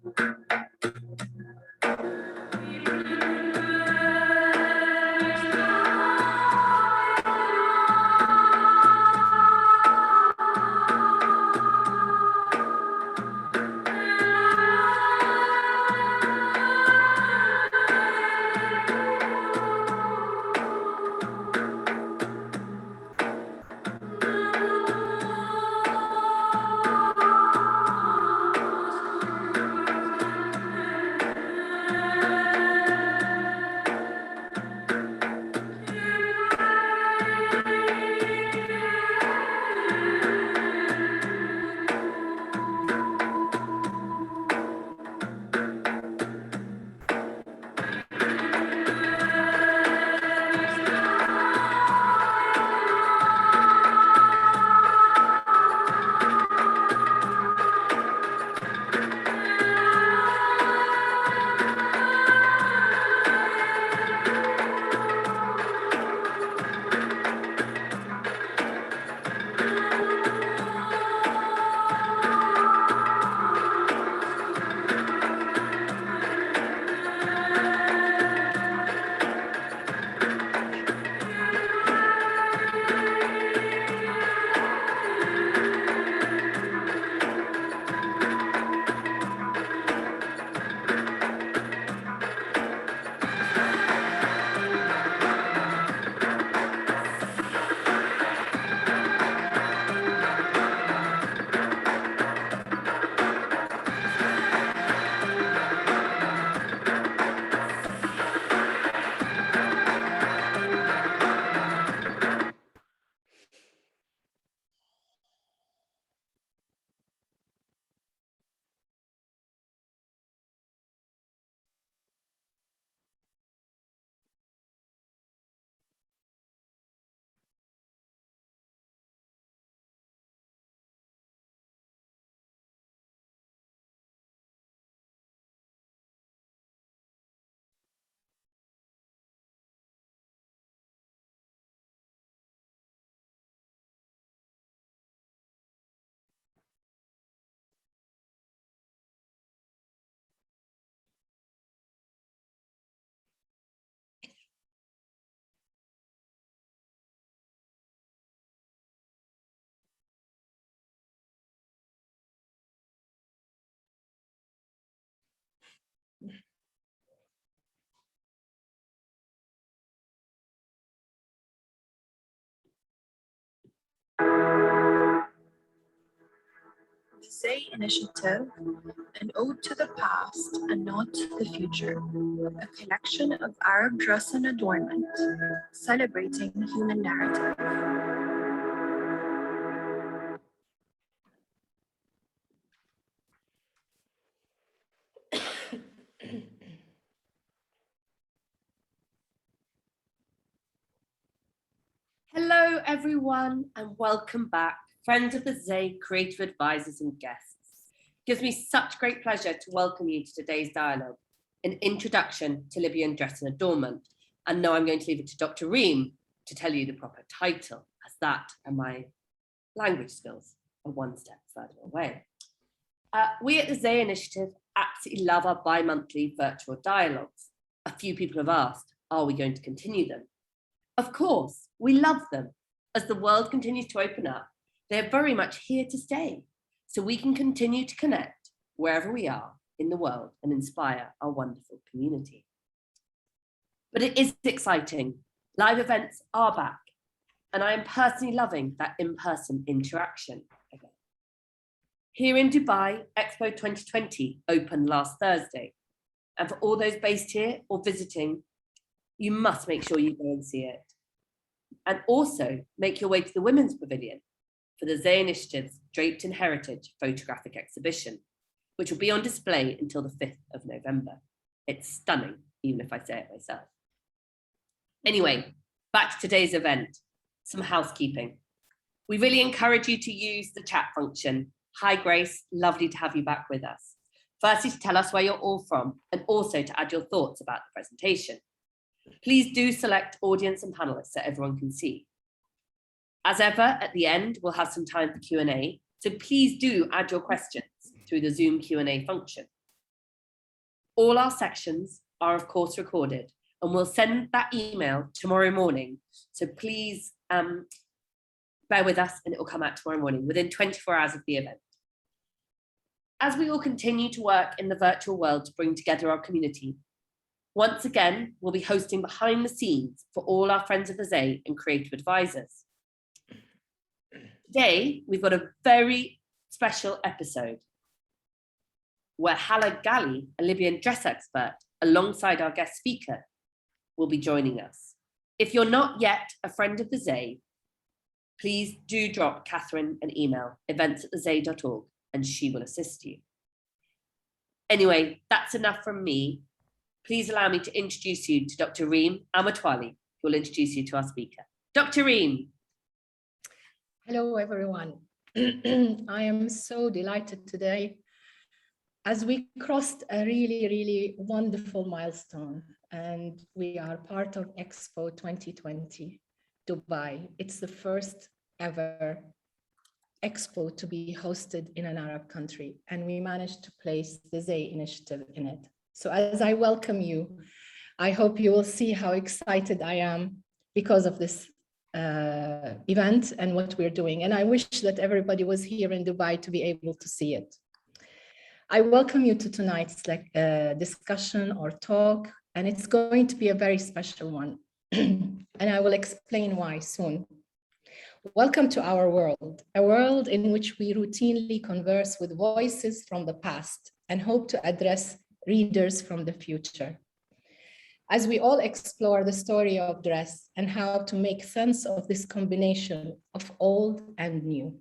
The Zay Initiative, an ode to the past, a nod to the future, a collection of Arab dress and adornment, celebrating human narrative. Hello, everyone, and welcome back, friends of the Zay creative advisors and guests. It gives me such great pleasure to welcome you to today's dialogue, an introduction to Libyan dress and adornment. And now I'm going to leave it to Dr. Reem to tell you the proper title, as that and my language skills are one step further away. We at the Zay Initiative absolutely love our bi-monthly virtual dialogues. A few people have asked, are we going to continue them? Of course, we love them. As the world continues to open up, they're very much here to stay, so we can continue to connect wherever we are in the world and inspire our wonderful community. But it is exciting. Live events are back, and I am personally loving that in-person interaction again. Here in Dubai, Expo 2020 opened last Thursday, and for all those based here or visiting, you must make sure you go and see it. And also make your way to the Women's Pavilion for the Zay Initiative's Draped in Heritage photographic exhibition, which will be on display until the 5th of November. It's stunning, even if I say it myself. Anyway, back to today's event, some housekeeping. We really encourage you to use the chat function. Hi, Grace, lovely to have you back with us. Firstly, to tell us where you're all from, and also to add your thoughts about the presentation. Please do select audience and panelists so everyone can see. As ever, at the end, we'll have some time for Q&A, so please do add your questions through the Zoom Q&A function. All our sections are, of course, recorded, and we'll send that email tomorrow morning. So please bear with us, and it will come out tomorrow morning within 24 hours of the event. As we all continue to work in the virtual world to bring together our community, once again, we'll be hosting behind the scenes for all our friends of the Zay and creative advisors. Today, we've got a very special episode where Najlaa El-Ageli, a Libyan dress expert, alongside our guest speaker, will be joining us. If you're not yet a friend of the Zay, please do drop Catherine an email, events@thezay.org, and she will assist you. Anyway, that's enough from me. Please allow me to introduce you to Dr. Reem El Mutwalli, who will introduce you to our speaker. Dr. Reem. Hello, everyone. I am so delighted today as we crossed a really wonderful milestone, and we are part of Expo 2020 Dubai. It's the first ever Expo to be hosted in an Arab country, and we managed to place the Zay initiative in it. So as I welcome you, I hope you will see how excited I am because of this event and what we're doing. And I wish that everybody was here in Dubai to be able to see it. I welcome you to tonight's discussion or talk, and it's going to be a very special one. And I will explain why soon. Welcome to our world, a world in which we routinely converse with voices from the past and hope to address readers from the future. As we all explore the story of dress and how to make sense of this combination of old and new.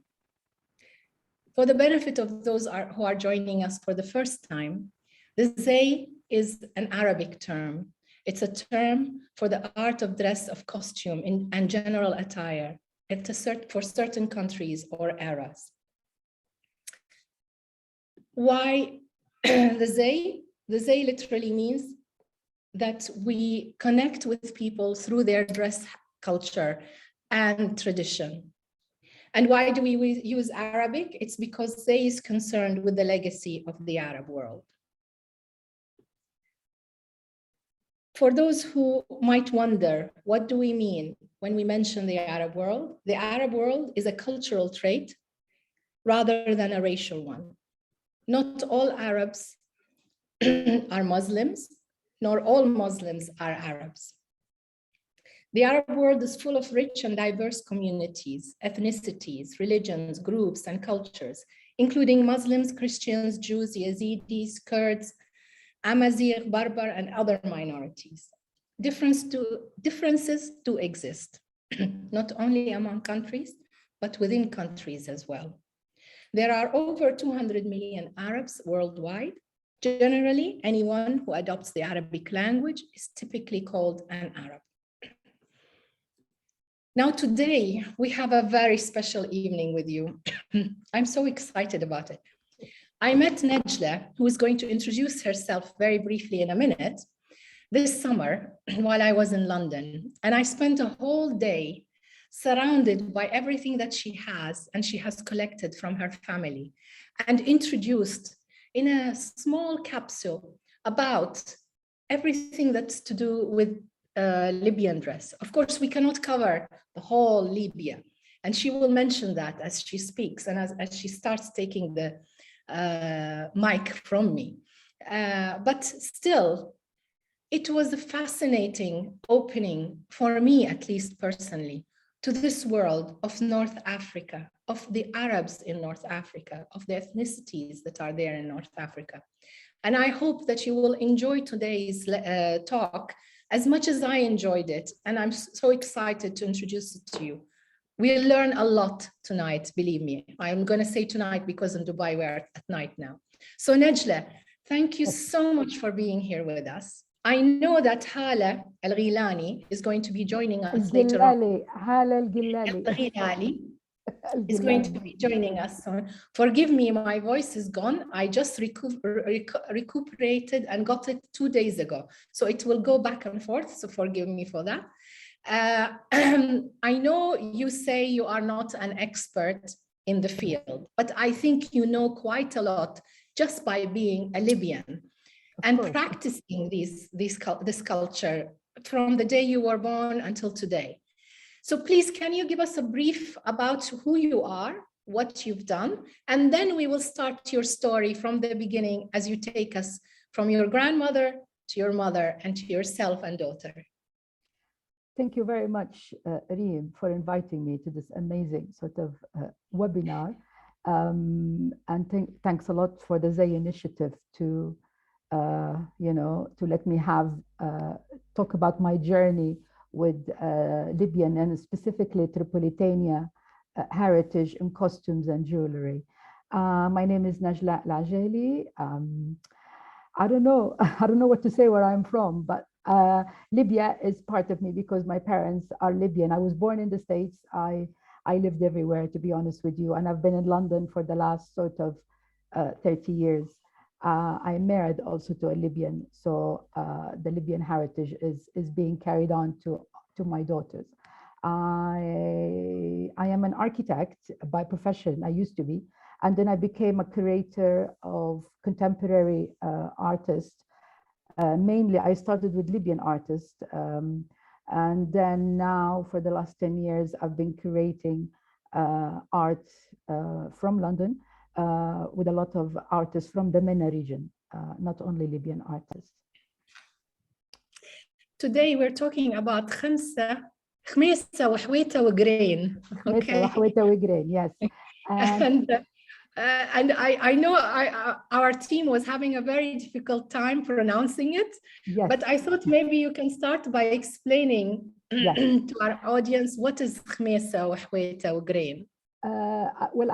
For the benefit of those who are joining us for the first time, the Zay is an Arabic term. It's a term for the art of dress, of costume and general attire for certain countries or eras. Why the Zay? The Zay literally means that we connect with people through their dress culture and tradition. And why do we use Arabic? It's because Zay is concerned with the legacy of the Arab world. For those who might wonder, what do we mean when we mention the Arab world? The Arab world is a cultural trait rather than a racial one. Not all Arabs are Muslims, nor all Muslims are Arabs. The Arab world is full of rich and diverse communities, ethnicities, religions, groups, and cultures, including Muslims, Christians, Jews, Yazidis, Kurds, Amazigh, Berber, and other minorities. Differences do exist, not only among countries, but within countries as well. There are over 200 million Arabs worldwide. Generally, anyone who adopts the Arabic language is typically called an Arab. Now, today, we have a very special evening with you. I'm so excited about it. I met Najlaa, who is going to introduce herself very briefly in a minute, this summer while I was in London. And I spent a whole day surrounded by everything that she has and she has collected from her family and introduced in a small capsule about everything that's to do with Libyan dress. Of course, we cannot cover the whole Libya, and she will mention that as she speaks and as she starts taking the mic from me. But still, it was a fascinating opening for me, at least personally, to this world of North Africa, of the Arabs in North Africa, of the ethnicities that are there in North Africa. And I hope that you will enjoy today's talk as much as I enjoyed it. And I'm so excited to introduce it to you. We'll learn a lot tonight, believe me. I'm going to say tonight because in Dubai we're at night now. So Najlaa, thank you so much for being here with us. I know that Najlaa El-Ageli is going to be joining us later on. Najlaa El-Ageli is going to be joining us. So forgive me, my voice is gone. I just recuperated and got it 2 days ago. So it will go back and forth. So forgive me for that. I know you say you are not an expert in the field, but I think you know quite a lot just by being a Libyan. and practicing this culture from the day you were born until today. So please, can you give us a brief about who you are, what you've done, and then we will start your story from the beginning as you take us from your grandmother to your mother and to yourself and daughter. Thank you very much, Reem, for inviting me to this amazing sort of webinar. And thanks a lot for the Zay initiative to, to let me have talk about my journey with Libyan and specifically Tripolitania heritage in costumes and jewelry. My name is Najlaa El-Ageli. I don't know what to say where I'm from, but Libya is part of me because my parents are Libyan. I was born in the States. I lived everywhere, to be honest with you, and I've been in London for the last sort of 30 years. I'm married also to a Libyan, so the Libyan heritage is being carried on to my daughters. I am an architect by profession. I used to be, and then I became a curator of contemporary artists. Mainly, I started with Libyan artists, and then now for the last 10 years, I've been curating art from London with a lot of artists from the MENA region, not only Libyan artists. Today, we're talking about Khamiysa, Hwayitah, Ghreen. Okay. Hwayitah, Ghreen, yes. And I know our team was having a very difficult time pronouncing it, yes. But I thought maybe you can start by explaining to our audience what is Khamiysa wa Hwayitah wa Ghreen. Well,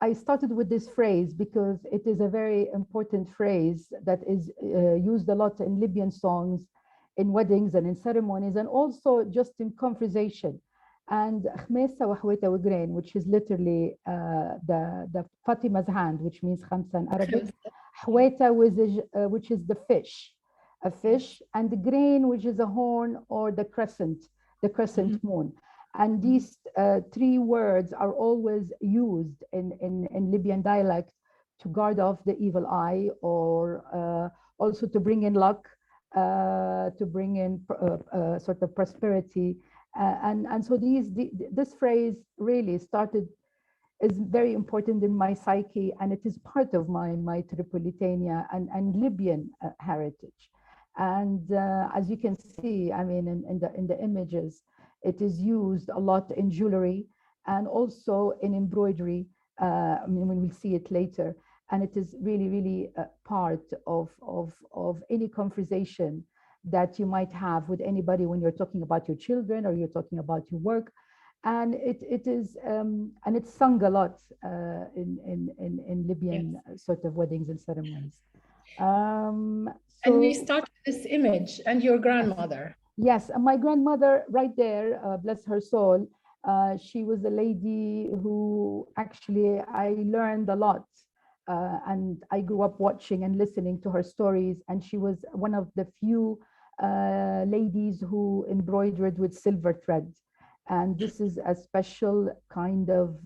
I started with this phrase because it is a very important phrase that is used a lot in Libyan songs, in weddings and in ceremonies, and also just in conversation. And Khamiysa wa Hwayitah wa Ghreen, which is literally the Fatima's hand, which means Khamsa in Arabic. Hwayitah, which is the fish, a fish, and the Ghreen, which is a horn or the crescent moon. And these three words are always used in Libyan dialect to guard off the evil eye, or also to bring in luck, to bring in sort of prosperity. And so this phrase really is very important in my psyche, and it is part of my Tripolitania and Libyan heritage. And as you can see, I mean, in the images, it is used a lot in jewelry and also in embroidery. I mean, we'll see it later. And it is really, really part of any conversation that you might have with anybody when you're talking about your children or you're talking about your work. And it is, and it's sung a lot in Libyan sort of weddings and ceremonies. And we start with this image and your grandmother. Yes, and my grandmother right there, bless her soul, she was a lady who actually I learned a lot. And I grew up watching and listening to her stories. And she was one of the few ladies who embroidered with silver thread. And this is a special kind of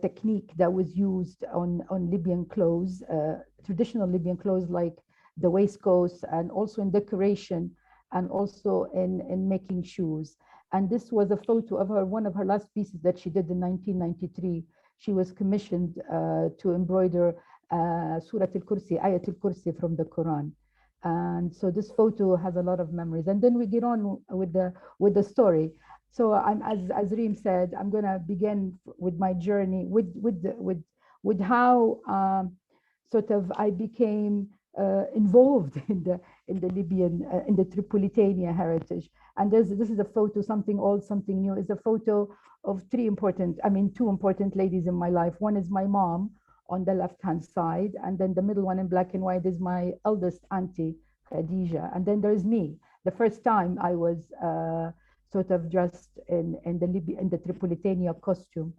technique that was used on Libyan clothes, traditional Libyan clothes like the waistcoats, and also in decoration, and also in making shoes. And this was a photo of her, one of her last pieces that she did in 1993. She was commissioned to embroider Surat al-Kursi, Ayat al-Kursi from the Quran. And so this photo has a lot of memories. And then we get on with the story. So as Reem said, I'm gonna begin with my journey with how sort of I became involved in the Libyan, in the Tripolitania heritage. And this is a photo, something old, something new. Is a photo of two important ladies in my life. One is my mom on the left-hand side, and then the middle one in black and white is my eldest auntie, Khadija. And then there's me. The first time I was sort of dressed in the Tripolitania costume.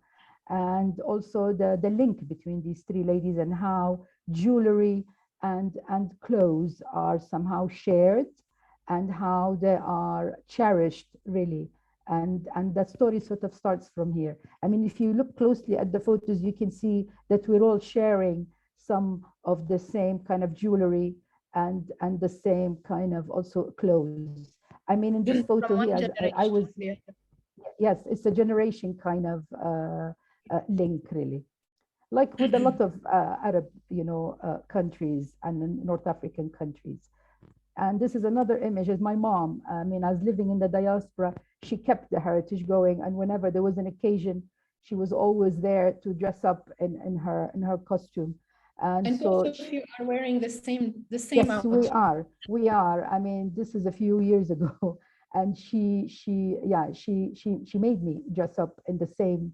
And also the link between these three ladies and how jewelry and clothes are somehow shared and how they are cherished, really. And that story sort of starts from here. I mean, if you look closely at the photos, you can see that we're all sharing some of the same kind of jewelry and the same kind of also clothes. I mean, in this photo From one here, I generation was, to the other. yes, it's a generation kind of link, really. Like with a lot of Arab, countries and North African countries. And this is another image is my mom. I mean, I was living in the diaspora. She kept the heritage going. And whenever there was an occasion, she was always there to dress up in her costume. And so both of you are wearing the same yes, outfit. we are. I mean, this is a few years ago. And she made me dress up in the same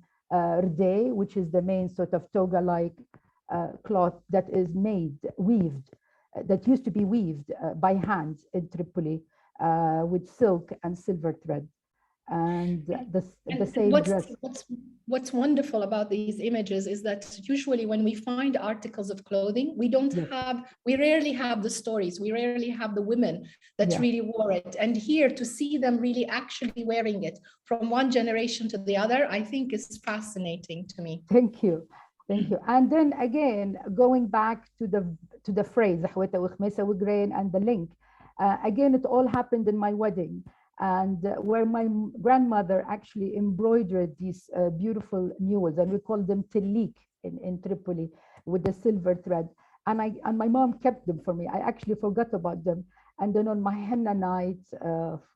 day, which is the main sort of toga-like cloth that is weaved, that used to be weaved by hand in Tripoli with silk and silver thread. And the same dress. What's wonderful about these images is that usually when we find articles of clothing, we rarely have the stories, we rarely have the women that really wore it. And here to see them really actually wearing it from one generation to the other, I think is fascinating to me. Thank you. Thank you. And then again, going back to the phrase, Khamiysa with Ghreen and the link, again, it all happened in my wedding. And where my grandmother actually embroidered these beautiful mules, and we call them tillik in Tripoli, with the silver thread. And my mom kept them for me. I actually forgot about them. And then on my henna night,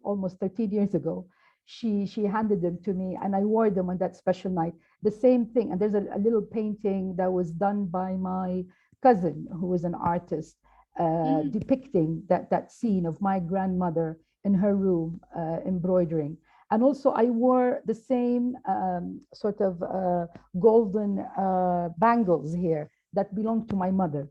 almost 13 years ago, she handed them to me, and I wore them on that special night. The same thing. And there's a little painting that was done by my cousin, who was an artist, depicting that scene of my grandmother in her room embroidering. And also I wore the same sort of golden bangles here that belonged to my mother.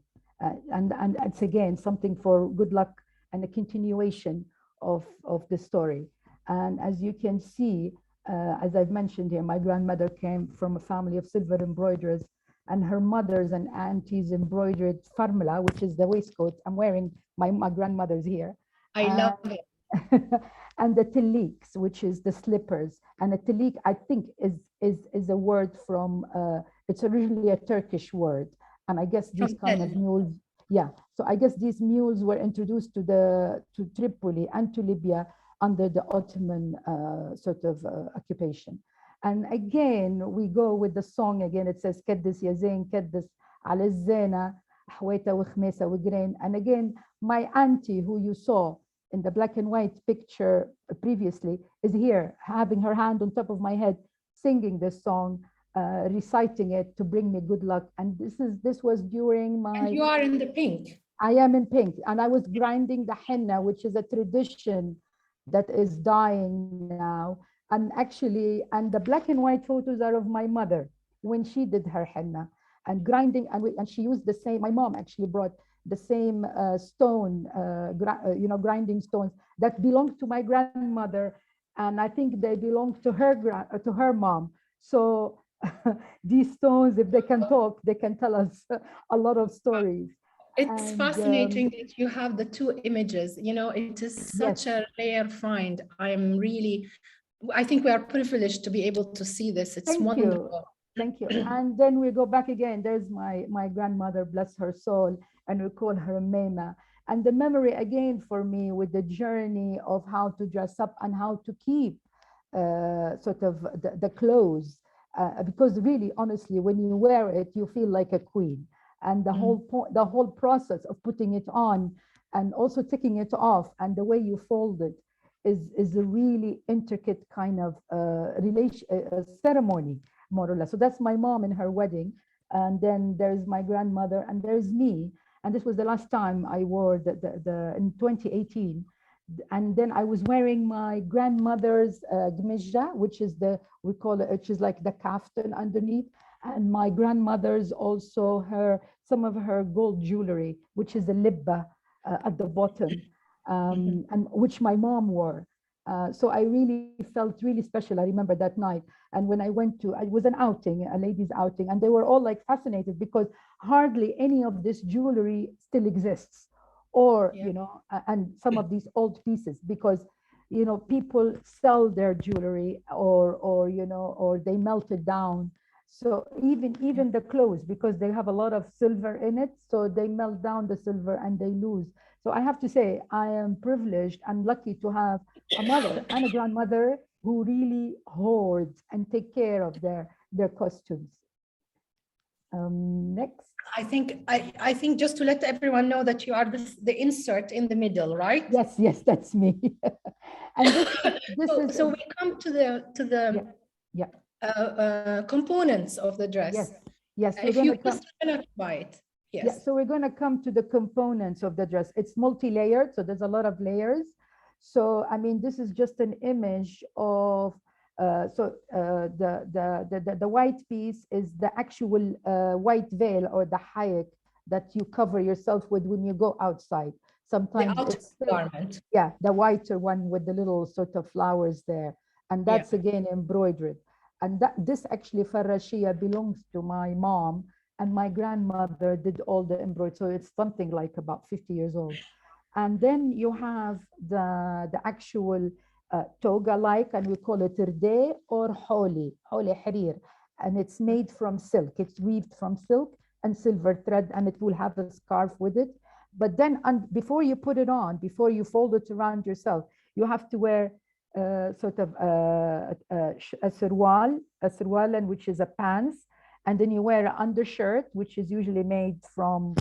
And it's again something for good luck and a continuation of the story. And as you can see, as I've mentioned here, my grandmother came from a family of silver embroiderers, and her mothers and aunties embroidered farmela, which is the waistcoat. I'm wearing my grandmother's here. I love it. And the tilliks, which is the slippers. And a tillik, I think, is a word from, it's originally a Turkish word. And I guess these kind of mules, so I guess these mules were introduced to Tripoli and to Libya under the Ottoman sort of occupation. And again, we go with the song again. It says, "Kaddis ya Zain, kaddis ala zena, Hwayitah wa Khamiysa wa Ghreen." And again, my auntie, who you saw in the black and white picture previously, is here, having her hand on top of my head, singing this song, reciting it to bring me good luck. And this was during my... And you are in the pink. I am in pink, and I was grinding the henna, which is a tradition that is dying now. And actually, and the black and white photos are of my mother when she did her henna and grinding, and she used the same, my mom actually brought the same stone, grinding stones that belonged to my grandmother, and I think they belonged to her mom. So these stones, if they can talk, they can tell us a lot of stories. It's fascinating that you have the two images. You know, it is such a rare find. I think we are privileged to be able to see this. It's wonderful. Thank you. And then we go back again. There's my grandmother, bless her soul, and we call her Mema. And the memory again for me with the journey of how to dress up and how to keep sort of the clothes, because really, honestly, when you wear it, you feel like a queen. And the whole process of putting it on and also taking it off, and the way you fold it is a really intricate kind of ceremony, more or less. So that's my mom in her wedding, and then there's my grandmother, and there's me. And this was the last time I wore in 2018. And then I was wearing my grandmother's gmizja, which is we call it, which is like the kaftan underneath. And my grandmother's also some of her gold jewelry, which is a libba at the bottom, and which my mom wore. So I really felt really special. I remember that night. And when I went it was an outing, a ladies' outing, and they were all like fascinated because hardly any of this jewelry still exists, or, and some of these old pieces, because, people sell their jewelry or they melt it down. So even the clothes, because they have a lot of silver in it, so they melt down the silver and they lose. So I have to say, I am privileged and lucky to have a mother and a grandmother who really hoards and take care of their costumes. Next. I think just to let everyone know that you are the insert in the middle, right? Yes, that's me. And this is so we come to the components of the dress. Yes. If you just cannot buy it. Yes. Yeah, so we're going to come to the components of the dress. It's multi-layered, so there's a lot of layers. So I mean, this is just an image of the white piece is the actual white veil or the hayek that you cover yourself with when you go outside. Sometimes the outer garment. Yeah, the whiter one with the little sort of flowers there, and that's again embroidered. And this actually farashia belongs to my mom, and my grandmother did all the embroidery. So it's something like about 50 years old. And then you have the actual toga like, and we call it rde or holi harir. And it's made from silk. It's weaved from silk and silver thread, and it will have a scarf with it. But then before you put it on, before you fold it around yourself, you have to wear sort of a sirwal, and which is a pants. And then you wear an undershirt, which is usually made from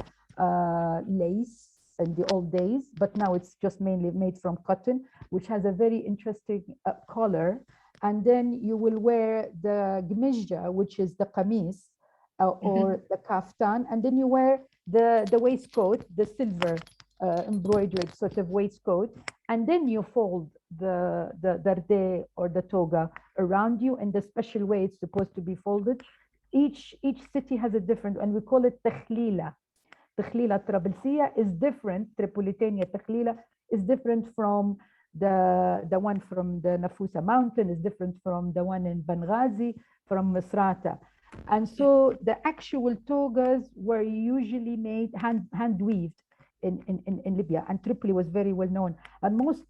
lace in the old days, but now it's just mainly made from cotton, which has a very interesting color. And then you will wear the gmizja, which is the qamis or the kaftan. And then you wear the waistcoat, the silver embroidered sort of waistcoat. And then you fold the rde or the toga around you in the special way it's supposed to be folded. Each city has a different, and we call it takhlila. Takhlila Trablesiya is different. Tripolitania Takhlila is different from the one from the Nafusa mountain, is different from the one in Benghazi, from Misrata. And so the actual togas were usually made hand weaved in Libya, and Tripoli was very well known. And most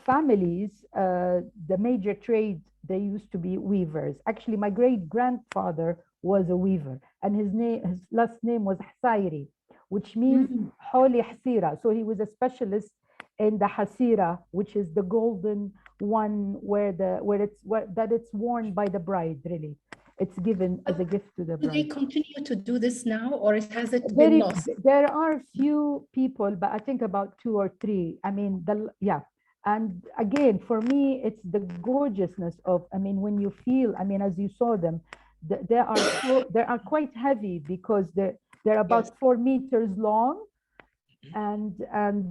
families, the major trade, they used to be weavers. Actually, my great grandfather was a weaver, and his last name was Hsairi, which means Holi Hasira. So he was a specialist in the Hasira, which is the golden one where it's worn by the bride. Really, it's given as a gift to the bride. Do they continue to do this now, or has it been lost? There are few people, but I think about 2 or 3. I mean, and again, for me, it's the gorgeousness of, I mean, when you feel, I mean, as you saw them, they are quite heavy because they're about 4 meters long, and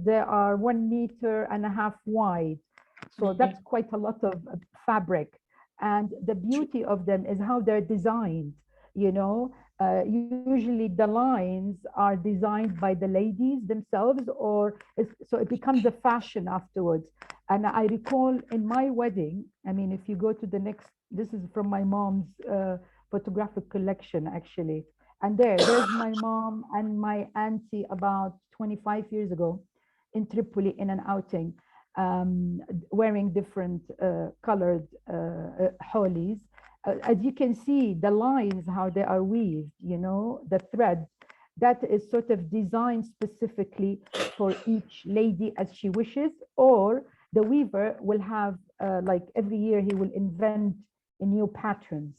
they are 1.5 meters wide. So that's quite a lot of fabric. And the beauty of them is how they're designed, you know. Usually the lines are designed by the ladies themselves, so it becomes a fashion afterwards. And I recall in my wedding, I mean, if you go to the next, this is from my mom's photographic collection, actually. And there's my mom and my auntie about 25 years ago in Tripoli in an outing, wearing different colored holis. As you can see, the lines, how they are weaved, you know, the thread, that is sort of designed specifically for each lady as she wishes, or the weaver will have, like every year, he will invent new patterns.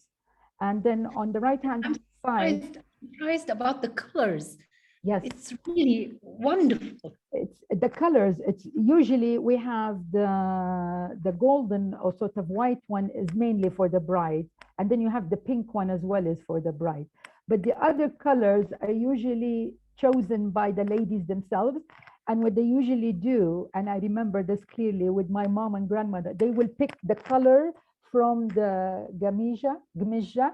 And then on the right-hand side, I'm surprised about the colors. Yes, it's really wonderful. It's the colors. It's usually we have the golden or sort of white one is mainly for the bride, and then you have the pink one as well as for the bride. But the other colors are usually chosen by the ladies themselves. And what they usually do, and I remember this clearly with my mom and grandmother, they will pick the color from the gmizja,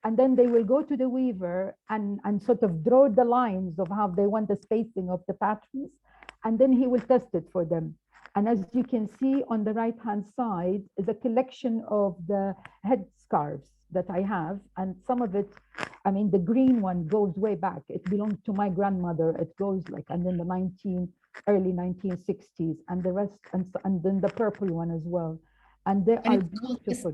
and then they will go to the weaver and sort of draw the lines of how they want the spacing of the patterns, and then he will test it for them. And as you can see on the right-hand side is a collection of the headscarves that I have, and some of it, I mean, the green one goes way back. It belonged to my grandmother. It goes like, and then the early 1960s, and the rest, and then the purple one as well. and they And are it's called beautiful.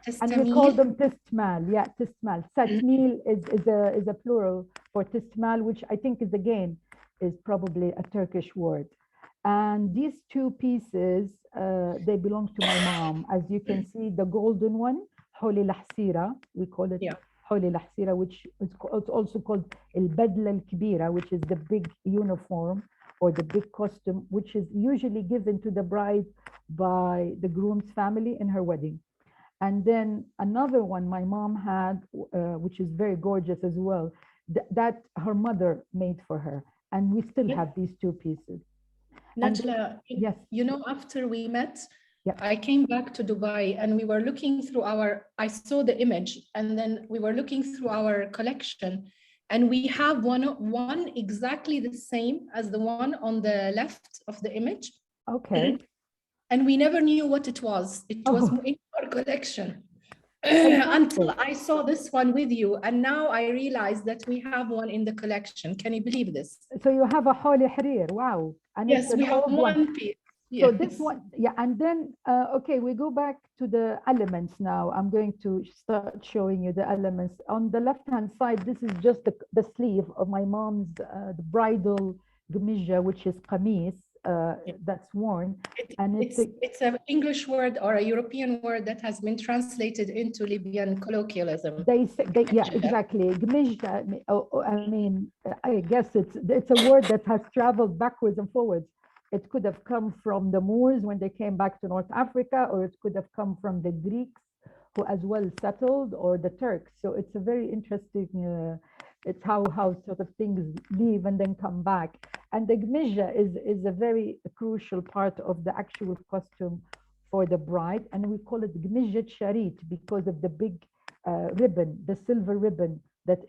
testamil. And we call them tistmal. Yeah, tistmal. Satmil is a plural for tistmal, which I think is probably a Turkish word. And these two pieces, they belong to my mom. As you can see, the golden one, Holi Lahsira, we call it Holi Lahsira, which is it's also called El Badla Al Kibira, which is the big uniform or the big costume, which is usually given to the bride by the groom's family in her wedding. And then another one my mom had, which is very gorgeous as well, that her mother made for her. And we still have these two pieces. Najlaa, yes. You know, after we met, Yeah. I came back to Dubai and we were looking through I saw the image and then we were looking through our collection and we have one exactly the same as the one on the left of the image. Okay. And we never knew what it was. It was in our collection. Until I saw this one with you, and now I realize that we have one in the collection. Can you believe this? So you have a Holi Harir, wow. And yes, we have one piece. Yes. So this one, yeah, and then, okay, we go back to the elements now. I'm going to start showing you the elements. On the left-hand side, this is just the sleeve of my mom's the bridal gmija, which is Khamiysa, that's worn. It's an English word or a European word that has been translated into Libyan colloquialism. Yeah, exactly. Gmija, I mean, I guess it's a word that has traveled backwards and forwards. It could have come from the Moors when they came back to North Africa, or it could have come from the Greeks who as well settled, or the Turks. So it's a very interesting, it's how sort of things leave and then come back. And the gmija is a very crucial part of the actual costume for the bride. And we call it gmija sharit because of the big ribbon, the silver ribbon that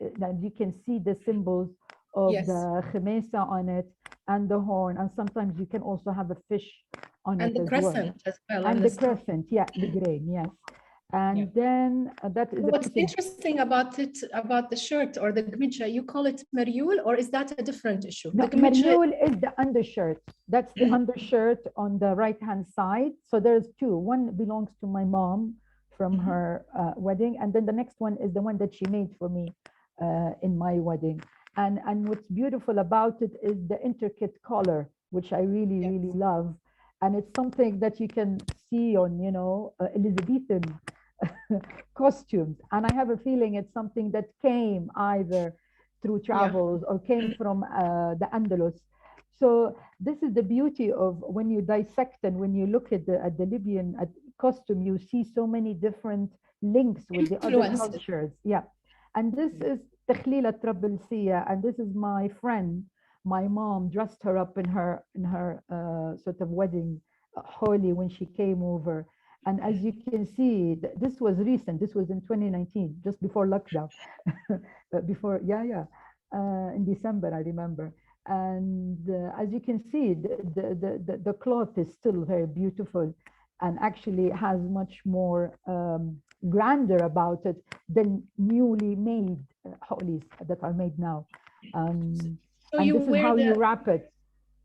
you can see the symbols of the Khamiysa on it and the horn, and sometimes you can also have a fish on it as crescent as well. And the crescent, yeah, the grain, yes. And then that is what's interesting about the shirt or the gmija, you call it maryul, or is that a different issue? No, maryul is the undershirt. That's the undershirt on the right-hand side. So there's two. One belongs to my mom from her wedding, and then the next one is the one that she made for me in my wedding. And what's beautiful about it is the intricate collar, which I really love. And it's something that you can see on, you know, Elizabethan costumes. And I have a feeling it's something that came either through travels or came from the Andalus. So this is the beauty of when you dissect and when you look at the Libyan costume, you see so many different links with the other cultures. Yeah. And this is Takhlilat Trabalsiya, and this is my friend. My mom dressed her up in her sort of wedding holy when she came over. And as you can see, this was recent. This was in 2019, just before lockdown. In December, I remember. And as you can see, the cloth is still very beautiful and actually has much more grandeur about it than newly made holies that are made now. So and this is how you wrap it.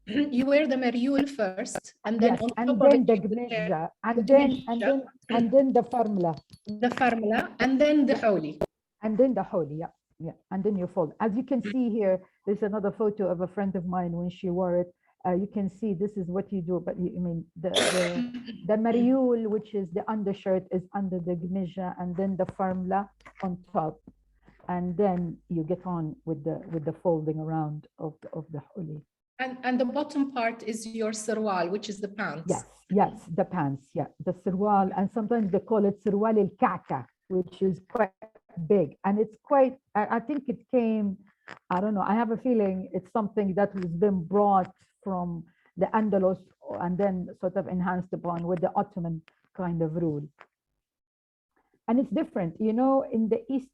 You wear the maryul first, and then on and top then of the gmija, and then the farmla. The farmla, and then the holi. And then the holi, yeah. And then you fold. As you can see here, there's another photo of a friend of mine when she wore it. You can see this is what you do, but I mean the maryul, which is the undershirt, is under the gmija, and then the farmla on top, and then you get on with the folding around of the holi. And the bottom part is your sirwal, which is the pants. Yes, the pants, the sirwal, and sometimes they call it sirwal al-ka'ka, which is quite big, and it's quite. I think it came. I don't know. I have a feeling it's something that has been brought from the Andalus and then sort of enhanced upon with the Ottoman kind of rule. And it's different, you know. In the east,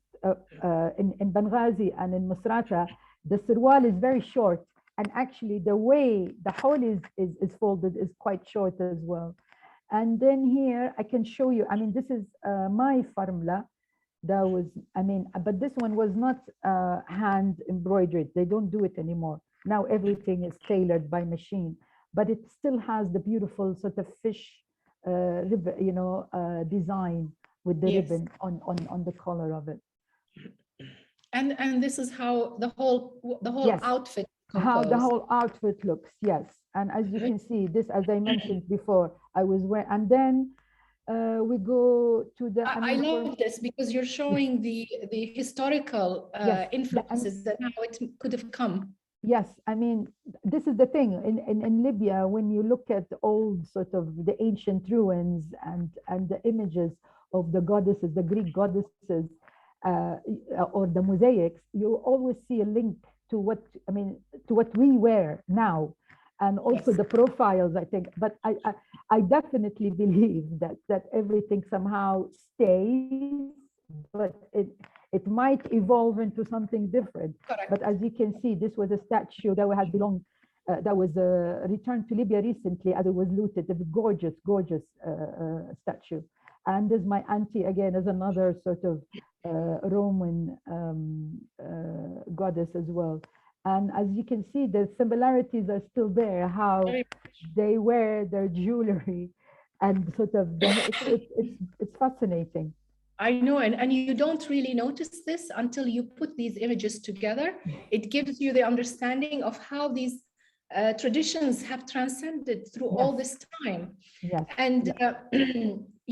in Benghazi and in Misrata, the sirwal is very short. And actually, the way the hole is folded is quite short as well. And then here, I can show you, I mean, this is my farmla. That was, I mean, but this one was not hand embroidered. They don't do it anymore. Now everything is tailored by machine, but it still has the beautiful sort of fish design with the Yes. ribbon on the collar of it. And this is how the whole Yes. outfit How the composed. whole outfit looks, yes. And as you can see, this, as I mentioned before, I was wearing, and then we go to the. I love this because you're showing the historical Yes, influences that how it could have come. Yes, I mean, this is the thing in Libya, when you look at old sort of the ancient ruins and the images of the goddesses, the Greek goddesses, or the mosaics, you always see a link to what we wear now, and also Yes. the profiles, I think. But I definitely believe that everything somehow stays, but it might evolve into something different. Correct. But as you can see, this was a statue that had belonged, that was returned to Libya recently, as it was looted. A gorgeous, gorgeous statue. And there's my auntie again, as another sort of Roman goddess as well. And as you can see, the similarities are still there, how Very they wear their jewelry, and sort of, it's fascinating. I know, and you don't really notice this until you put these images together. It gives you the understanding of how these traditions have transcended through all this time. Yes. And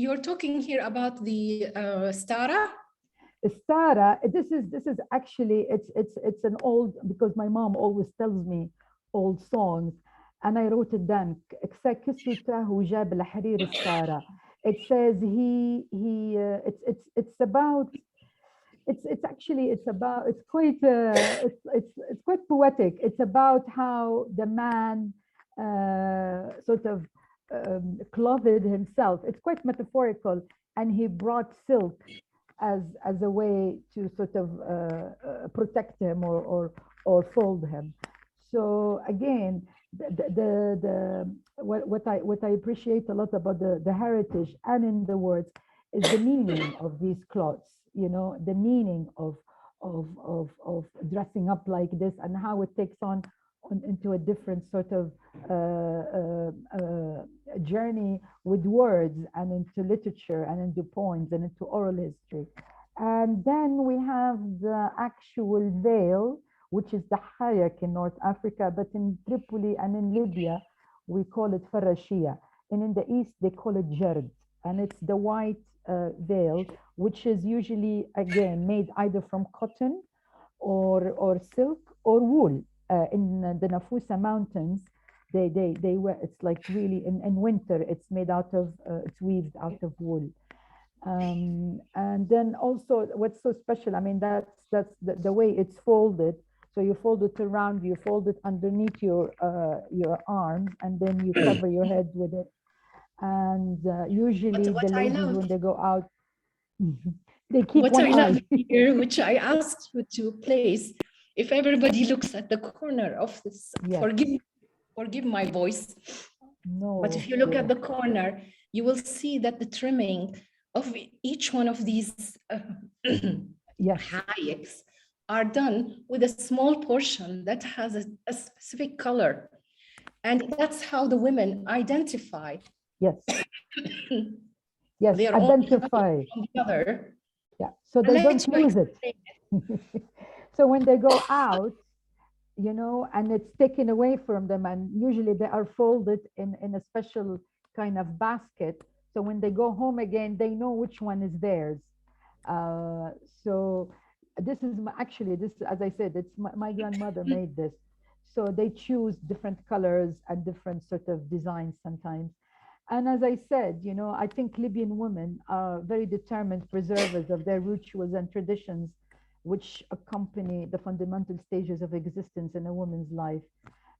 you're talking here about the stara. Stara, this is actually, it's an old, because my mom always tells me old songs, and I wrote it down. It says it's quite poetic. It's about how the man sort of clothed himself. It's quite metaphorical, and he brought silk as a way to sort of protect him or fold him. So again, what I appreciate a lot about the heritage and in the words is the meaning of these clothes. The meaning of dressing up like this, and how it takes on into a different sort of journey with words, and into literature, and into poems, and into oral history. And then we have the actual veil, which is the hayak in North Africa, but in Tripoli and in Libya, we call it farashia. And in the East, they call it jard. And it's the white veil, which is usually, again, made either from cotton or silk or wool. In the Nafusa mountains, they wear, it's like really, in winter, it's made out of, it's weaved out of wool. And then also what's so special, I mean, that's the way it's folded. So you fold it around, you fold it underneath your arms, and then you cover your head with it. And usually What the I ladies, love, when they go out, they keep what one I eye. love here, which I asked you to place, if everybody looks at the corner of this, Yes. forgive my voice, No. but if you look at the corner, you will see that the trimming of each one of these Yes. hayaks are done with a small portion that has a specific color. And that's how the women identify. Yes. Yes, They are all identify. from the other. Yeah, so they don't lose it. So when they go out, and it's taken away from them, and usually they are folded in a special kind of basket. So when they go home again, they know which one is theirs. So this is actually, this, as I said, it's my grandmother made this. So they choose different colors and different sort of designs sometimes. And as I said, I think Libyan women are very determined preservers of their rituals and traditions, which accompany the fundamental stages of existence in a woman's life.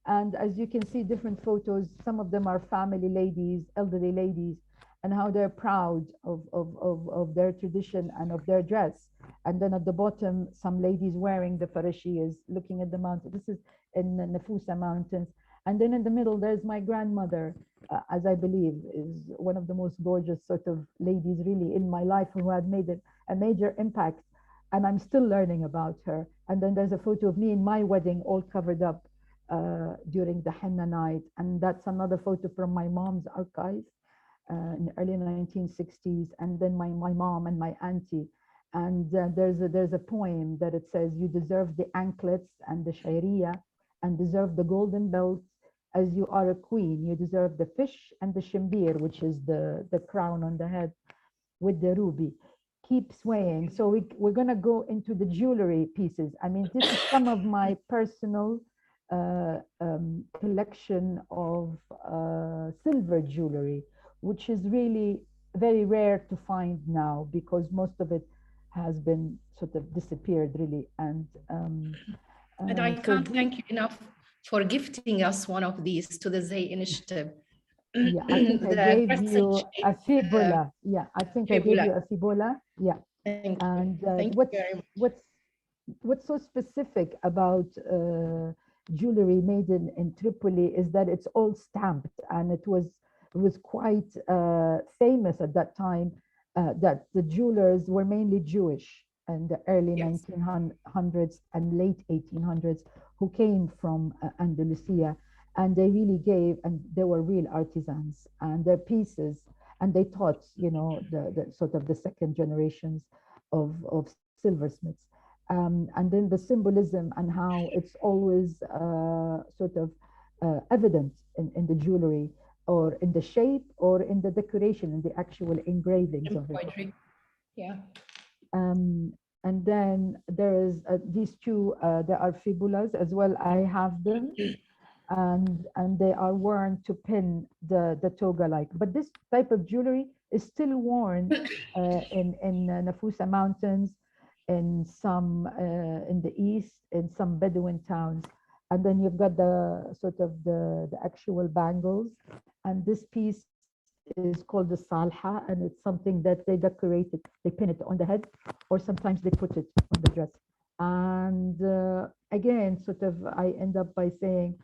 And as you can see, different photos, some of them are family ladies, elderly ladies, and how they're proud of their tradition and of their dress. And then at the bottom, some ladies wearing the farashiyas, looking at the mountain. This is in the Nafusa mountains. And then in the middle, there's my grandmother, as I believe is one of the most gorgeous sort of ladies really in my life, who had made a major impact. And I'm still learning about her. And then there's a photo of me in my wedding, all covered up during the henna night. And that's another photo from my mom's archive. in the early 1960s, and then my mom and my auntie. And there's a poem that it says, "You deserve the anklets and the shayriya, and deserve the golden belt, as you are a queen. You deserve the fish and the shimbir," which is the crown on the head with the ruby. Keep swaying. So we're going to go into the jewelry pieces. I mean, this is some of my personal collection of silver jewelry, which is really very rare to find now, because most of it has been sort of disappeared, really. And I can't thank you enough for gifting us one of these to the Zay initiative. Yeah, I think I gave you a fibula. Yeah, I think I gave you a fibula. Yeah. Thank you. And Thank you very much. what's so specific about jewelry made in Tripoli is that it's all stamped, and it was quite famous at that time that the jewelers were mainly Jewish in the early 1900s and late 1800s, who came from Andalusia, and they really gave, and they were real artisans, and their pieces, and they taught, you know, the sort of the second generations of silversmiths. And then the symbolism and how it's always sort of evident in the jewelry, or in the shape, or in the decoration, in the actual engravings of it. Yeah. And then there is these two, there are fibulas as well. I have them, and they are worn to pin the toga like. But this type of jewelry is still worn in Nafusa Mountains, in some in the east, in some Bedouin towns. And then you've got the sort of the actual bangles, and this piece is called the salha, and it's something that they decorated. They pin it on the head, or sometimes they put it on the dress. And again, sort of, I end up by saying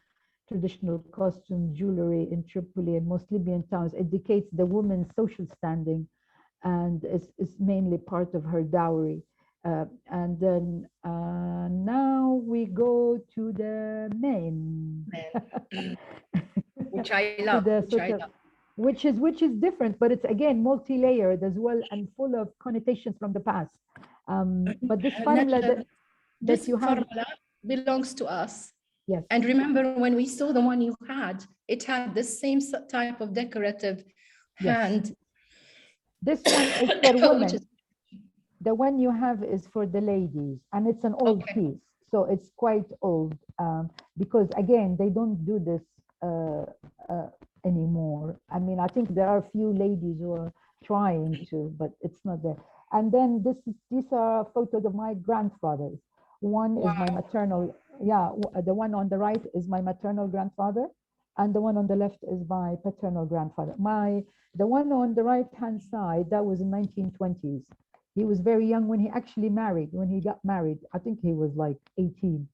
traditional costume jewelry in Tripoli and most Libyan towns indicates the woman's social standing, and is mainly part of her dowry. And then now we go to the men, which I love. Which is different, but it's again multi-layered as well, and full of connotations from the past. But this formula that you have belongs to us. Yes. And remember, when we saw the one you had, it had the same type of decorative hand. This one is for women. The one you have is for the ladies, and it's an old piece, so it's quite old, because again, they don't do this anymore. I mean, I think there are a few ladies who are trying to, but it's not there. And then these are photos of my grandfathers. One is my maternal, the one on the right is my maternal grandfather, and the one on the left is my paternal grandfather. The one on the right-hand side, that was in 1920s. He was very young when he actually married. When he got married, I think he was like 18.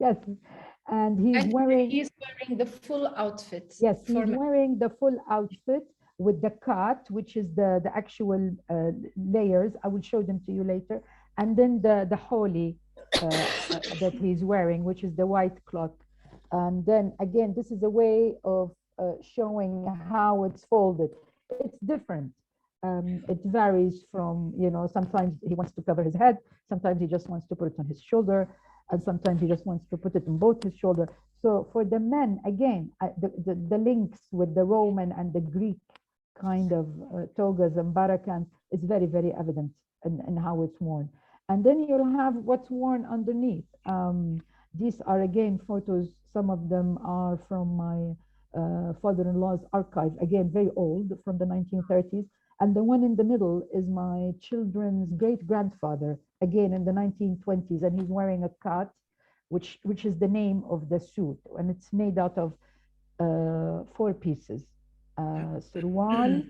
Yes, and he's wearing the full outfit. Yes, he's wearing the full outfit with the cut, which is the actual layers. I will show them to you later. And then the holy that he's wearing, which is the white cloth. And then again, this is a way of showing how it's folded. It's different. It varies from, you know, sometimes he wants to cover his head, sometimes he just wants to put it on his shoulder, and sometimes he just wants to put it on both his shoulder. So for the men, again, the links with the Roman and the Greek kind of togas and barakans is very, very evident in how it's worn. And then you'll have what's worn underneath. These are, again, photos. Some of them are from my father-in-law's archive, again, very old, from the 1930s. And the one in the middle is my children's great-grandfather, again, in the 1920s, and he's wearing a cut, which is the name of the suit, and it's made out of 4 pieces: surwal,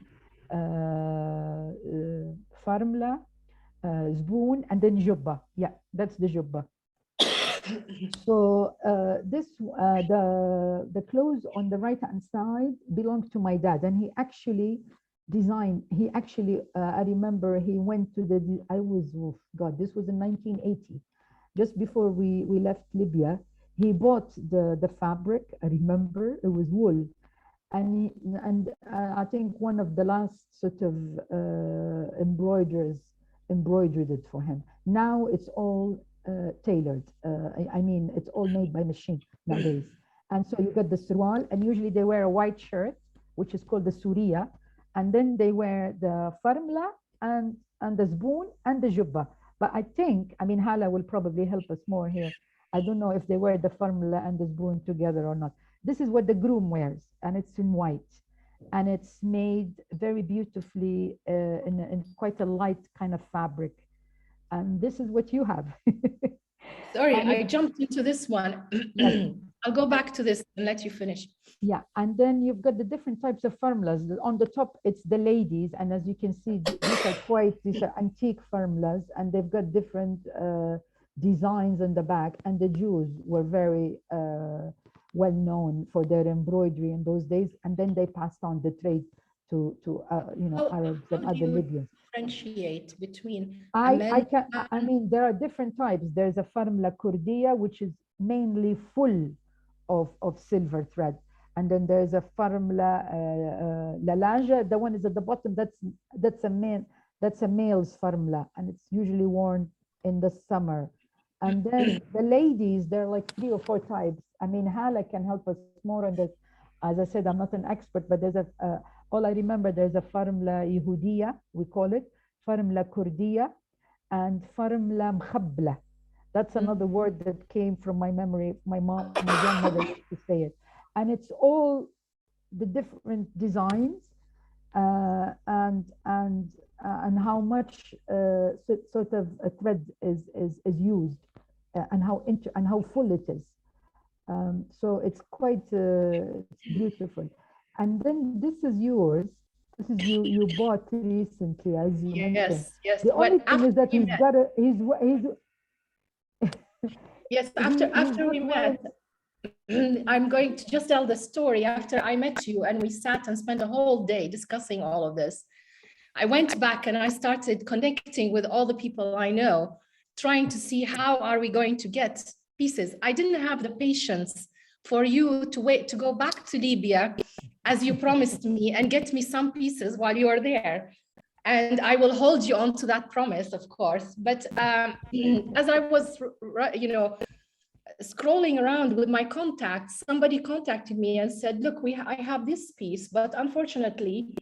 farmla, zboon, and then jubba. Yeah, that's the jubba. So the clothes on the right-hand side belong to my dad, and he actually designed. He actually, I remember he went to the. This was in 1980, just before we left Libya. He bought the fabric. I remember it was wool, And I think one of the last sort of embroiderers embroidered it for him. Now it's all tailored. I mean, it's all made by machine nowadays. And so you got the surwal, and usually they wear a white shirt, which is called the suriya, and then they wear the farmla and the spoon and the jubba. But I think, I mean, Hala will probably help us more here. I don't know if they wear the farmla and the spoon together or not. This is what the groom wears, and it's in white, and it's made very beautifully in quite a light kind of fabric. And this is what you have. Sorry, I jumped into this one. Yes. I'll go back to this and let you finish. Yeah, and then you've got the different types of farmlas. On the top, it's the ladies, and as you can see, these are antique farmlas, and they've got different designs on the back. And the Jews were very well known for their embroidery in those days, and then they passed on the trade to Arabs and other Libyans. Differentiate between I mean, there are different types. There's a farmla kurdiya, which is mainly full of silver thread, and then there's a farmla lalaja. The one is at the bottom. That's a male's farmla, and it's usually worn in the summer. And then the ladies, there are like 3 or 4 types. I mean, Hala can help us more on this. As I said, I'm not an expert, but there's all I remember, there's a farmla Yehudiya, we call it, farmla Kurdiya, and farmla mkhabla. That's another word that came from my memory. My grandmother used to say it. And it's all the different designs and how much sort of a thread is used and how full it is. So it's quite beautiful. And then this is yours. This is you bought recently, as you mentioned. Yes. The only thing is that he's got Yes, after we met, I'm going to just tell the story. After I met you and we sat and spent a whole day discussing all of this, I went back and I started connecting with all the people I know, trying to see how are we going to get pieces. I didn't have the patience for you to wait to go back to Libya, as you promised me, and get me some pieces while you are there. And I will hold you on to that promise, of course. But as I was, scrolling around with my contacts, somebody contacted me and said, look, I have this piece, but unfortunately,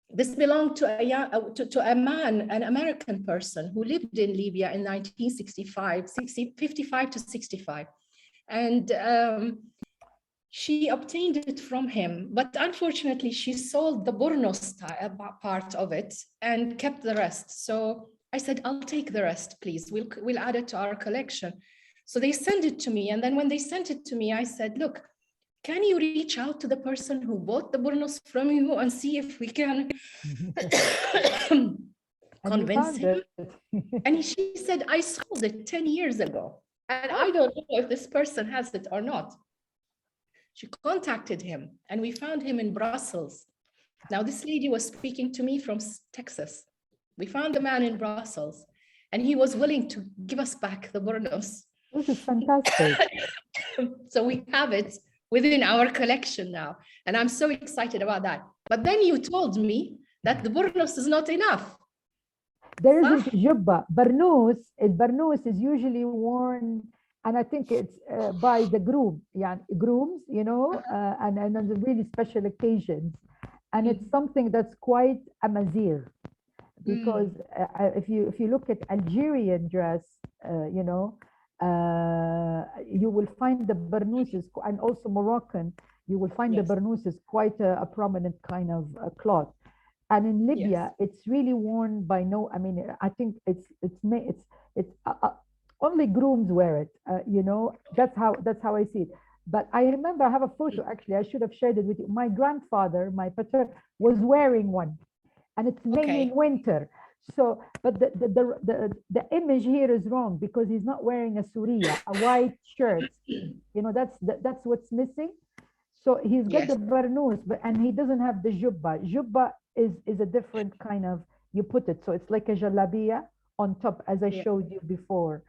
this belonged to a man, an American person who lived in Libya in 1965, 55 to 65. And she obtained it from him, but unfortunately she sold the Bornos part of it and kept the rest. So I said, I'll take the rest, please. We'll add it to our collection. So they sent it to me. And then when they sent it to me, I said, look, can you reach out to the person who bought the Bornos from you and see if we can convince him? And she said, I sold it 10 years ago. And I don't know if this person has it or not. She contacted him and we found him in Brussels. Now this lady was speaking to me from Texas. We found the man in Brussels and he was willing to give us back the Bornos. This is fantastic. So we have it within our collection now. And I'm so excited about that. But then you told me that the Bornos is not enough. There isn't jubba. Barnous is usually worn, and I think it's by the grooms, and on the really special occasions. And it's something that's quite amazigh, because if you look at Algerian dress, you will find the barnousses, and also Moroccan, you will find the barnousses quite a prominent kind of cloth. And in Libya, it's really worn by I think it's only grooms wear it, that's how I see it. But I remember, I have a photo, actually, I should have shared it with you. My grandfather, my pater, was wearing one, and it's mainly in winter. So, but the image here is wrong, because he's not wearing a suriya, a white shirt. That's what's missing. So he's got the barnous, and he doesn't have the jubba. Jubba is a different kind of, you put it, so it's like a jalabiya on top, as I showed you before.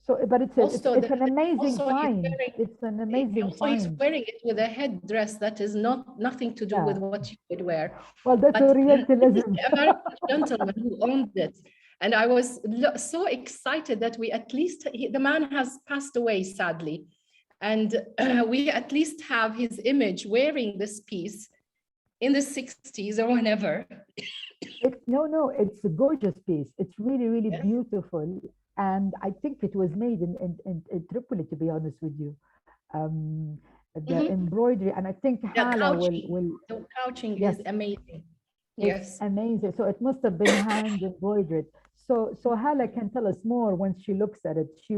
So, but it's Also, it's an amazing also he's find. wearing, It's an amazing also he's find. wearing it with a headdress that is nothing to do Yeah. with what you would wear. Well, that's But this is Orientalism. the American gentleman who owned it. And I was so excited that we at least, the man has passed away, sadly. And we at least have his image wearing this piece in the 60s or whenever. No, it's a gorgeous piece. It's really, really Yes. beautiful. And I think it was made in Tripoli, to be honest with you. The embroidery, and I think Hala will the couching yes, is amazing. it's Yes. amazing. So it must have been hand embroidered. So Hala can tell us more once she looks at it. She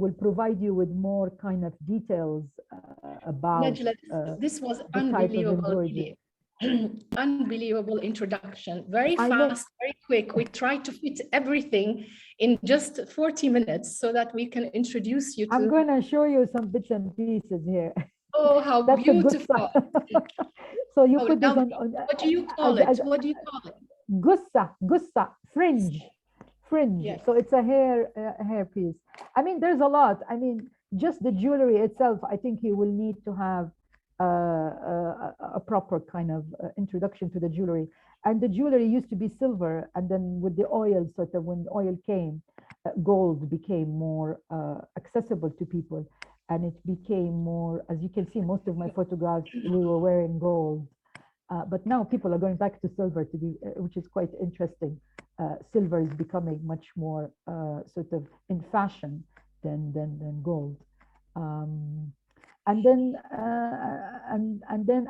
will provide you with more kind of details about Najla, this was the type of unbelievable, embroidery. unbelievable introduction. Very I know. fast, very quick. We tried to fit everything in just 40 minutes so that we can introduce you to. I'm going to show you some bits and pieces here. Oh, how That's beautiful. So you put this on. What do you call it? What do you call it? Gussa, fringe. Yes. So it's a hair piece. I mean, there's a lot. I mean, just the jewelry itself, I think you will need to have a proper kind of introduction to the jewelry. And the jewelry used to be silver, and then with the oil, sort of when oil came, gold became more accessible to people, and it became more, as you can see, most of my photographs, we were wearing gold. But now people are going back to silver, to be, which is quite interesting. Silver is becoming much more sort of in fashion than gold. And then,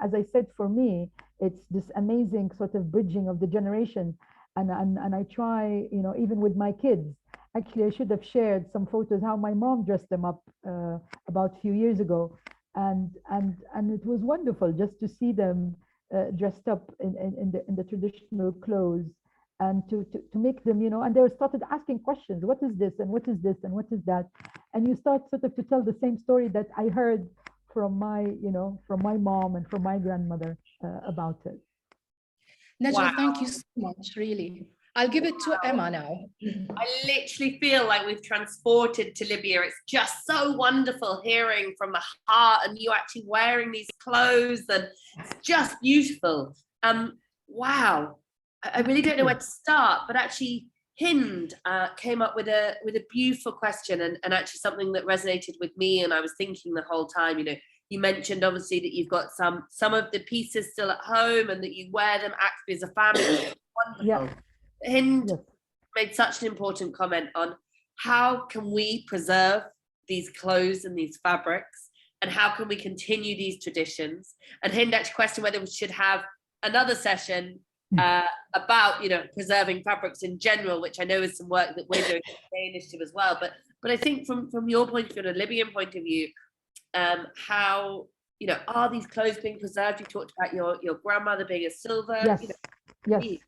as I said, for me, it's this amazing sort of bridging of the generations. And I try, you know, even with my kids. Actually, I should have shared some photos how my mom dressed them up about a few years ago, and it was wonderful just to see them dressed up in the traditional clothes, and to make them, you know, and they started asking questions. What is this, and what is this, and what is that? And you start sort of to tell the same story that I heard from my, you know, from my mom and from my grandmother about it. Najla, Wow. thank you so much, really. I'll give it to Emma now. I literally feel like we've transported to Libya. It's just so wonderful hearing from the heart, and you actually wearing these clothes, and it's just beautiful. Wow. I really don't know where to start, but actually Hind came up with a beautiful question, and actually something that resonated with me, and I was thinking the whole time, you know, you mentioned obviously that you've got some of the pieces still at home and that you wear them actually as a family. Wonderful. Yeah. Hind made such an important comment on how can we preserve these clothes and these fabrics, and how can we continue these traditions. And Hind actually questioned whether we should have another session about, you know, preserving fabrics in general, which I know is some work that we're doing in the initiative as well. But I think from your point of view, and a Libyan point of view, how, you know, are these clothes being preserved? You talked about your grandmother being a silver. Yes. You know, Yes.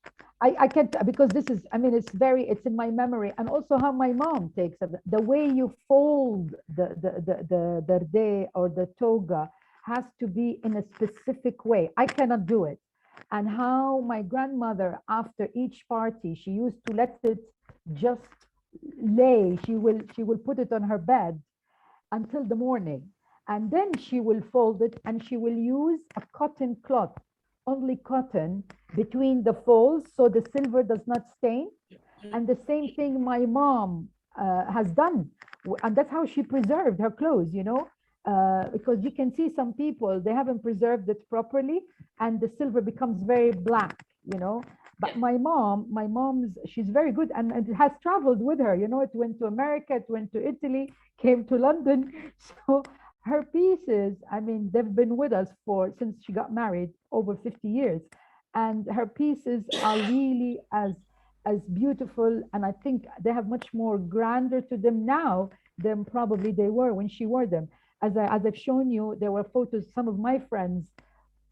I can't, because this is, I mean, it's in my memory, and also how my mom takes it. The way you fold the derde or the toga has to be in a specific way. I cannot do it. And how my grandmother, after each party, she used to let it just lay. She will put it on her bed until the morning, and then she will fold it, and she will use a cotton cloth, only cotton, between the folds so the silver does not stain. And the same thing my mom has done, and that's how she preserved her clothes, you know, because you can see some people, they haven't preserved it properly, and the silver becomes very black, you know. But my mom's, she's very good, and it has traveled with her, you know. It went to America, it went to Italy, came to London. So her pieces, I mean, they've been with us since she got married, over 50 years. And her pieces are really as beautiful, and I think they have much more grandeur to them now than probably they were when she wore them. As I've shown you, there were photos, some of my friends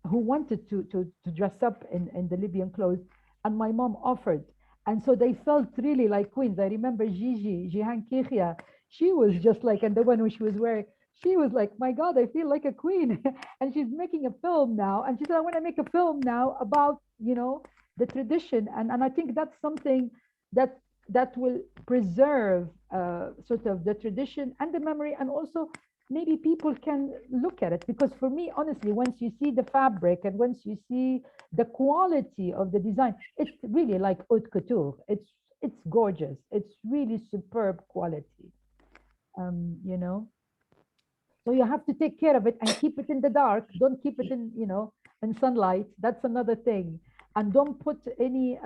who wanted to dress up in the Libyan clothes, and my mom offered. And so they felt really like queens. I remember Jihan Kikhya, she was just like, and the one who she was wearing, she was like, my God, I feel like a queen. And she's making a film now. And she said, I want to make a film now about, you know, the tradition. And I think that's something that that will preserve sort of the tradition and the memory, and also maybe people can look at it. Because for me, honestly, once you see the fabric and once you see the quality of the design, it's really like haute couture. It's gorgeous. It's really superb quality. You know, so you have to take care of it and keep it in the dark. Don't keep it in, you know, in sunlight. That's another thing. And don't put any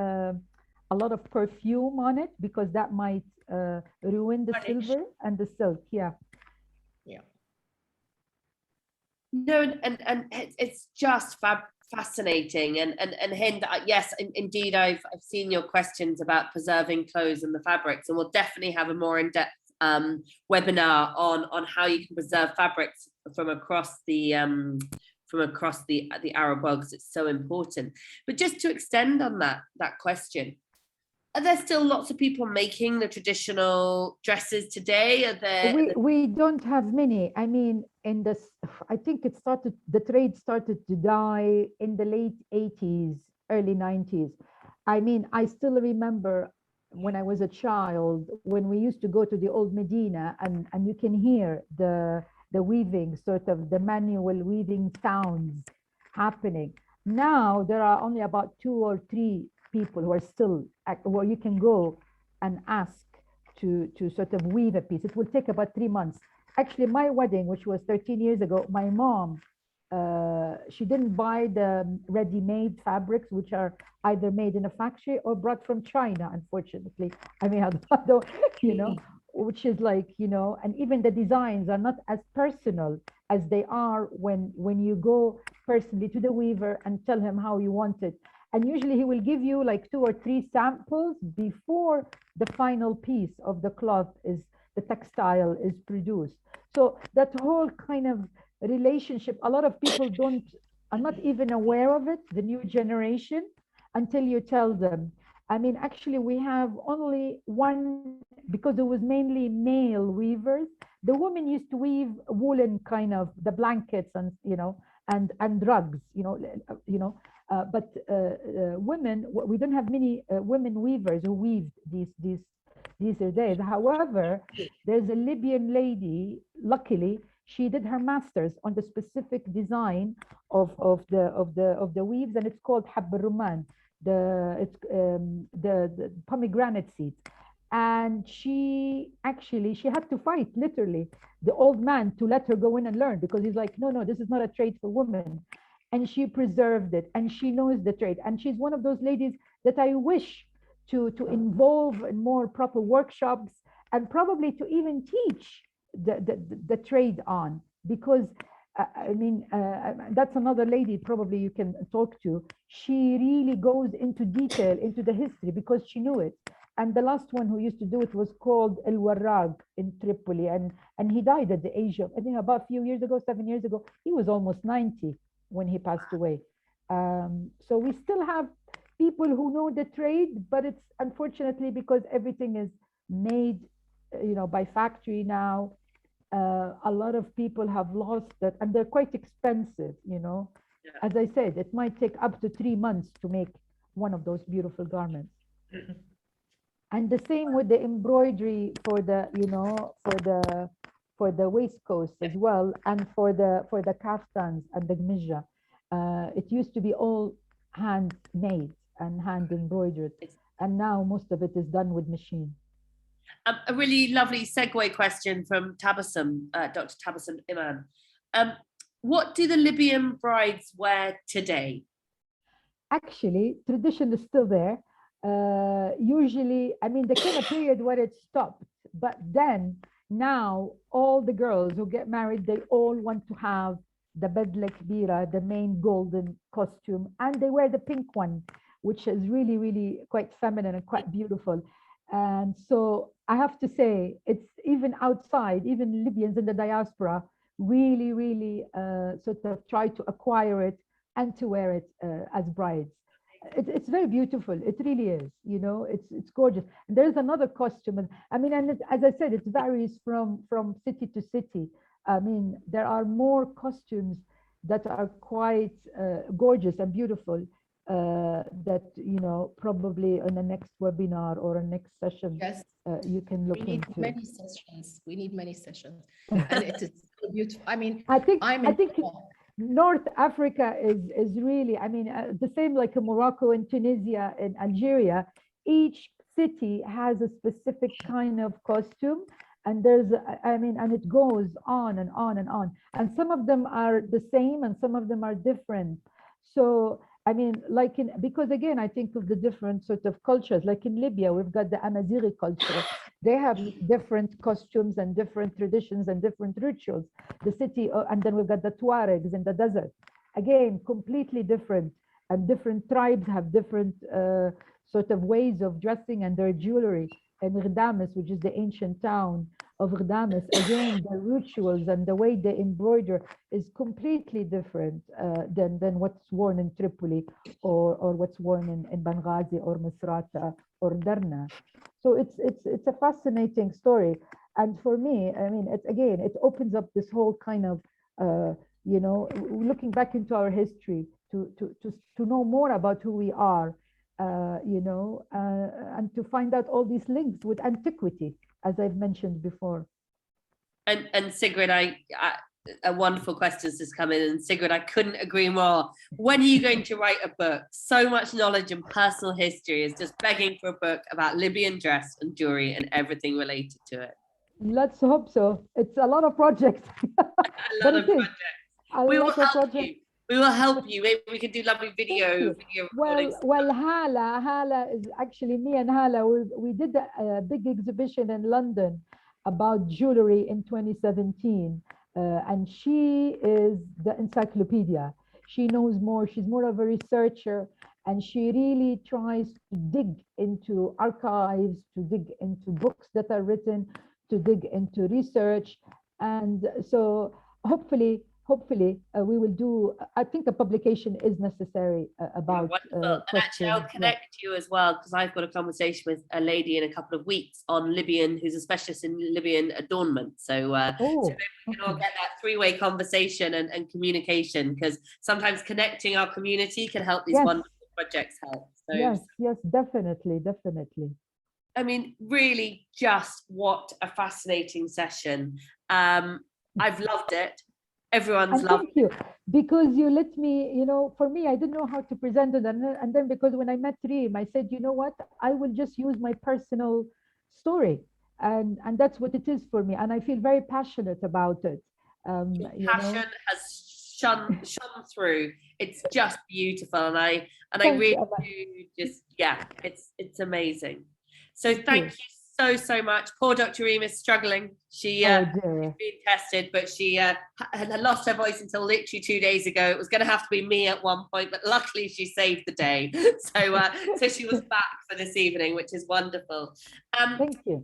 a lot of perfume on it, because that might ruin the silver and the silk. Yeah. Yeah. No, and it's just fascinating. And Hind, yes, indeed, I've seen your questions about preserving clothes and the fabrics, and we'll definitely have a more in-depth webinar on how you can preserve fabrics from across the Arab world, because it's so important. But just to extend on that question, are there still lots of people making the traditional dresses today? Are there? We don't have many. I mean, in this, I think the trade started to die in the late 80s, early 90s. I mean, I still remember when I was a child, when we used to go to the old Medina, and you can hear the weaving, sort of the manual weaving sounds happening. Now there are only about 2 or 3 people who are still where you can go and ask to sort of weave a piece. It will take about 3 months. Actually, my wedding, which was 13 years ago, my mom, she didn't buy the ready-made fabrics, which are either made in a factory or brought from China, unfortunately. I mean, I don't, you know, which is like, you know, and even the designs are not as personal as they are when you go personally to the weaver and tell him how you want it. And usually he will give you like 2 or 3 samples before the final piece of the cloth the textile is produced. So that whole kind of relationship, a lot of people are not even aware of it, the new generation, until you tell them. I mean, actually, we have only one, because it was mainly male weavers. The women used to weave woolen, kind of the blankets, and you know, and rugs, you know. But women, we don't have many women weavers who weave these days. However, there's a Libyan lady. Luckily, she did her master's on the specific design of the weaves, and it's called Hab al-Rumman, the pomegranate seeds. And she had to fight literally the old man to let her go in and learn, because he's like, no, this is not a trade for women. And she preserved it, and she knows the trade. And she's one of those ladies that I wish to involve in more proper workshops, and probably to even teach the trade on, because I mean, that's another lady probably you can talk to. She really goes into detail into the history, because she knew it. And the last one who used to do it was called El Warrag in Tripoli, and he died at the age of, I think, about a few years ago, 7 years ago. He was almost 90 when he passed away. So we still have people who know the trade, but it's unfortunately, because everything is made, you know, by factory now. A lot of people have lost that, and they're quite expensive, you know. Yeah. As I said, it might take up to 3 months to make one of those beautiful garments. And the same with the embroidery for the, you know, for the waistcoats as well, and for the kaftans and the gmija. It used to be all handmade and hand embroidered, and now most of it is done with machine. A really lovely segue question from Tabassum, Dr. Tabassum Iman. What do the Libyan brides wear today? Actually, tradition is still there. Usually, I mean, there came a period where it stopped, but then now all the girls who get married, they all want to have the bedle kbira, the main golden costume, and they wear the pink one, which is really, really quite feminine and quite beautiful. And so I have to say, it's even outside, even Libyans in the diaspora really, really sort of try to acquire it and to wear it as brides. It's very beautiful. It really is. You know, it's gorgeous. And there's another costume, and I mean, and as I said, it varies from city to city. I mean, there are more costumes that are quite gorgeous and beautiful that, you know, probably on the next webinar or a next session, Yes, you can look we need into. many sessions. We need many sessions, and it is so beautiful. I mean, I think I'm in North Africa is really, I mean, the same like in Morocco and Tunisia and Algeria. Each city has a specific kind of costume, and there's, I mean, and it goes on and on and on. And some of them are the same, and some of them are different. So, I mean, like because again, I think of the different sort of cultures. Like in Libya, we've got the Amazighi culture. They have different costumes and different traditions and different rituals. The city, and then we've got the Tuaregs in the desert. Again, completely different. And different tribes have different sort of ways of dressing and their jewelry. And Ghdames, which is the ancient town of Ghdames, again, the rituals and the way they embroider is completely different than what's worn in Tripoli or what's worn in Benghazi or Misrata or Derna. So it's a fascinating story. And for me, I mean, it opens up this whole kind of, you know, looking back into our history to know more about who we are, you know, and to find out all these links with antiquity, as I've mentioned before. And Sigrid, a wonderful question has come in, and Sigrid, I couldn't agree more. When are you going to write a book? So much knowledge and personal history is just begging for a book about Libyan dress and jewelry and everything related to it. Let's hope so. It's a lot of projects. A lot of projects. We will help you. We will help you. Maybe we can do lovely video well, Hala is actually, me and Hala, we did a big exhibition in London about jewelry in 2017. And she is the encyclopedia. She knows more. She's more of a researcher, and she really tries to dig into archives, to dig into books that are written, to dig into research. And so hopefully we will do, I think a publication is necessary about and actually I'll connect you as well, because I've got a conversation with a lady in a couple of weeks on Libyan, who's a specialist in Libyan adornment. So, so maybe we can all get that three-way conversation and communication, because sometimes connecting our community can help these wonderful projects help. So, yes, definitely. I mean, really, just what a fascinating session. I've loved it. Everyone's loved it. Thank you, because you let me, you know, for me, I didn't know how to present it. And then because when I met Reem, I said, you know what, I will just use my personal story. And that's what it is for me. And I feel very passionate about it. Passion has shone through. It's just beautiful. And I really do just, it's amazing. So thank you so much. Poor Dr. Reem is struggling. She's been tested, but she had lost her voice until literally 2 days ago. It was going to have to be me at one point, but luckily she saved the day. So she was back for this evening, which is wonderful. Thank you.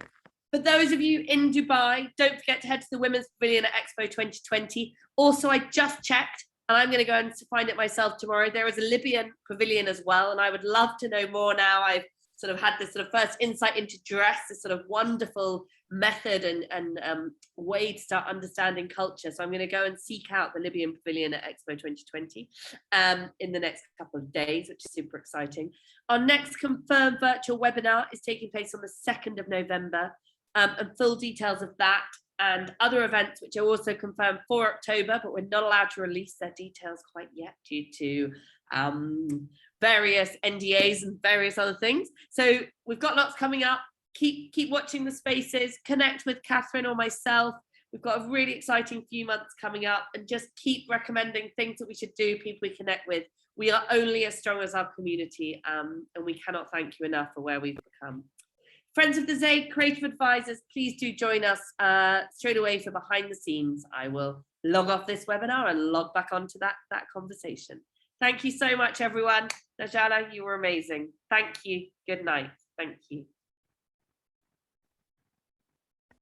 For those of you in Dubai, don't forget to head to the Women's Pavilion at Expo 2020. Also, I just checked, and I'm going to go and find it myself tomorrow. There is a Libyan pavilion as well, and I would love to know more now. I've sort of had this sort of first insight into dress, this sort of wonderful method and way to start understanding culture. So I'm going to go and seek out the Libyan Pavilion at Expo 2020 in the next couple of days, which is super exciting. Our next confirmed virtual webinar is taking place on the 2nd of November, and full details of that and other events, which are also confirmed for October, but we're not allowed to release their details quite yet due to various NDAs and various other things. So we've got lots coming up. Keep watching the spaces, connect with Catherine or myself. We've got a really exciting few months coming up, and just keep recommending things that we should do, people we connect with. We are only as strong as our community, and we cannot thank you enough for where we've become. Friends of the Zay Creative Advisors, please do join us straight away for behind the scenes. I will log off this webinar and log back onto that conversation. Thank you so much, everyone. Najlaa, you were amazing. Thank you. Good night. Thank you.